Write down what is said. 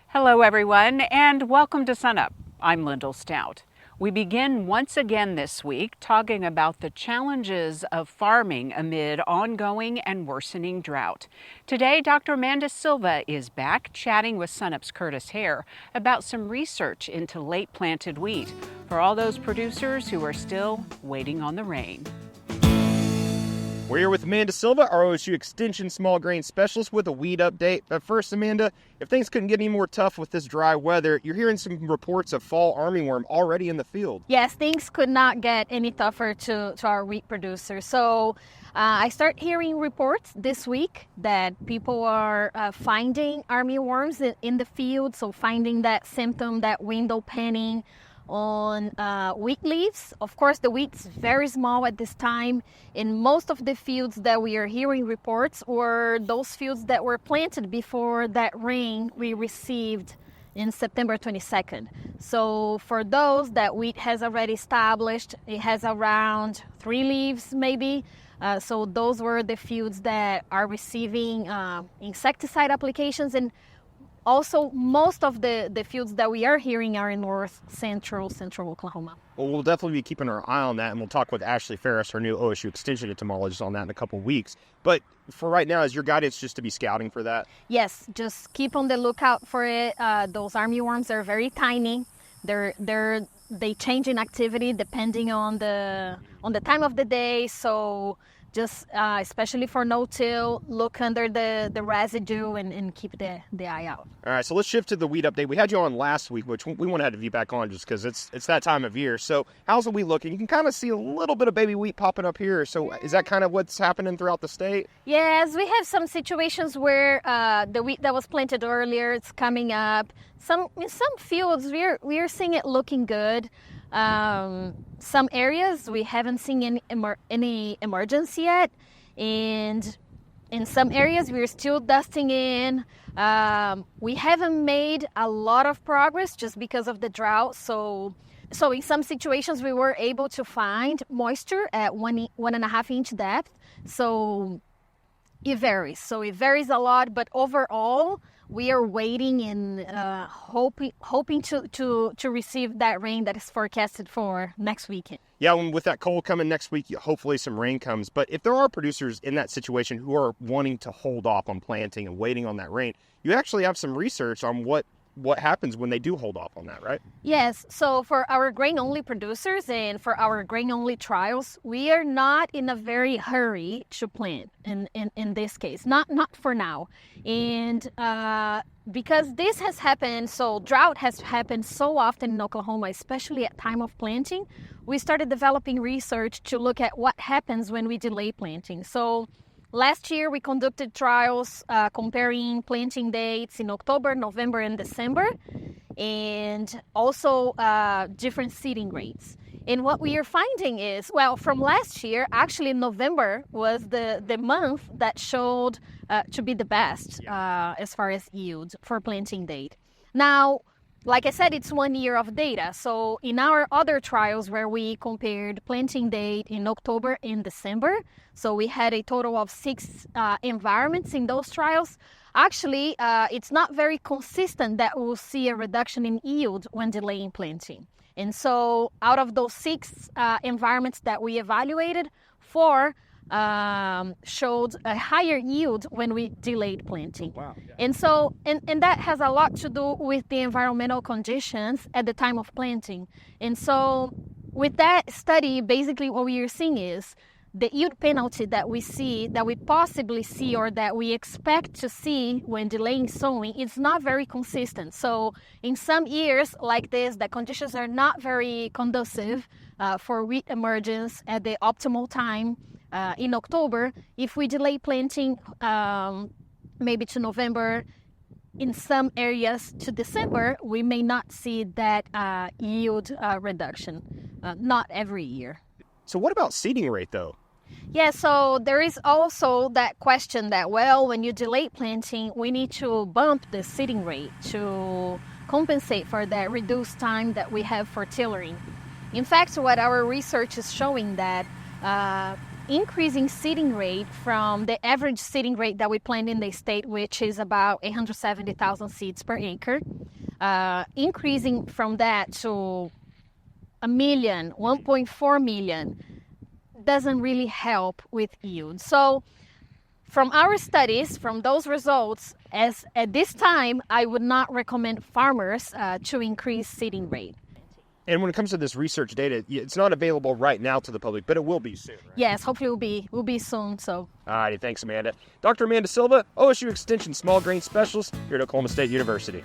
Hello everyone and welcome to SUNUP. I'm Lyndall Stout. We begin once again this week talking about the challenges of farming amid ongoing and worsening drought. Today, Dr. Amanda Silva is back chatting with SUNUP's Curtis Hare about some research into late planted wheat for all those producers who are still waiting on the rain. We're here with Amanda Silva, our OSU Extension small grain specialist, with a wheat update. But first, Amanda, if things couldn't get any more tough with this dry weather, you're hearing some reports of fall armyworm already in the field. Yes, things could not get any tougher to our wheat producers. So I start hearing reports this week that people are finding armyworms in the field. So finding that symptom, that window panning on wheat leaves. Of course, the wheat's very small at this time. In most of the fields that we are hearing reports were those fields that were planted before that rain we received in September 22nd. So for those that wheat has already established, it has around 3 leaves maybe. So those were the fields that are receiving insecticide applications. And also, most of the fields that we are hearing are in central Oklahoma. Well, we'll definitely be keeping our eye on that, and we'll talk with Ashley Ferris, our new OSU Extension entomologist, on that in a couple of weeks. But for right now, is your guidance just to be scouting for that? Yes, just keep on the lookout for it. Those armyworms are very tiny. They change in activity depending on the time of the day. So just especially for no-till, look under the residue and keep the eye out. All right, so let's shift to the wheat update. We had you on last week, which we want to have you back on just because it's that time of year. So how's the wheat looking? You can kind of see a little bit of baby wheat popping up here. So is that kind of what's happening throughout the state? Yes, we have some situations where the wheat that was planted earlier, it's coming up. In some fields, we're seeing it looking good. Some areas we haven't seen any emergence yet, and in some areas we're still dusting in. We haven't made a lot of progress just because of the drought. So in some situations we were able to find moisture at 1.5 inch depth. So it varies. So it varies a lot, but overall, we are waiting and hoping to receive that rain that is forecasted for next weekend. Yeah, and with that cold coming next week, hopefully some rain comes. But if there are producers in that situation who are wanting to hold off on planting and waiting on that rain, you actually have some research on what happens when they do hold off on that, right? Yes. So for our grain-only producers and for our grain-only trials, we are not in a very hurry to plant in this case, not for now. And because this has happened, so drought has happened so often in Oklahoma, especially at time of planting, we started developing research to look at what happens when we delay planting. So last year, we conducted trials comparing planting dates in October, November, and December, and also different seeding rates. And what we are finding is, well, from last year, actually November was the month that showed to be the best as far as yield for planting date. Now, like I said, it's 1 year of data. So in our other trials where we compared planting date in October and December, so we had a total of 6 environments in those trials. Actually, it's not very consistent that we'll see a reduction in yield when delaying planting. And so out of those 6 environments that we evaluated, 4 showed a higher yield when we delayed planting. Wow. Yeah. And so, and that has a lot to do with the environmental conditions at the time of planting. And so with that study, basically what we are seeing is the yield penalty that we possibly see or that we expect to see when delaying sowing is not very consistent. So in some years like this, the conditions are not very conducive for wheat emergence at the optimal time. In October, if we delay planting maybe to November, in some areas to December, we may not see that yield reduction, not every year. So what about seeding rate, though? Yeah, so there is also that question that, well, when you delay planting, we need to bump the seeding rate to compensate for that reduced time that we have for tillering. In fact, what our research is showing that increasing seeding rate from the average seeding rate that we plant in the state, which is about 870,000 seeds per acre, increasing from that to a million, 1.4 million, doesn't really help with yield. So from our studies, from those results, as at this time, I would not recommend farmers to increase seeding rate. And when it comes to this research data, it's not available right now to the public, but it will be soon, right? Yes, hopefully will be soon. So, all righty, thanks, Amanda. Dr. Amanda Silva, OSU Extension Small Grain Specialist here at Oklahoma State University.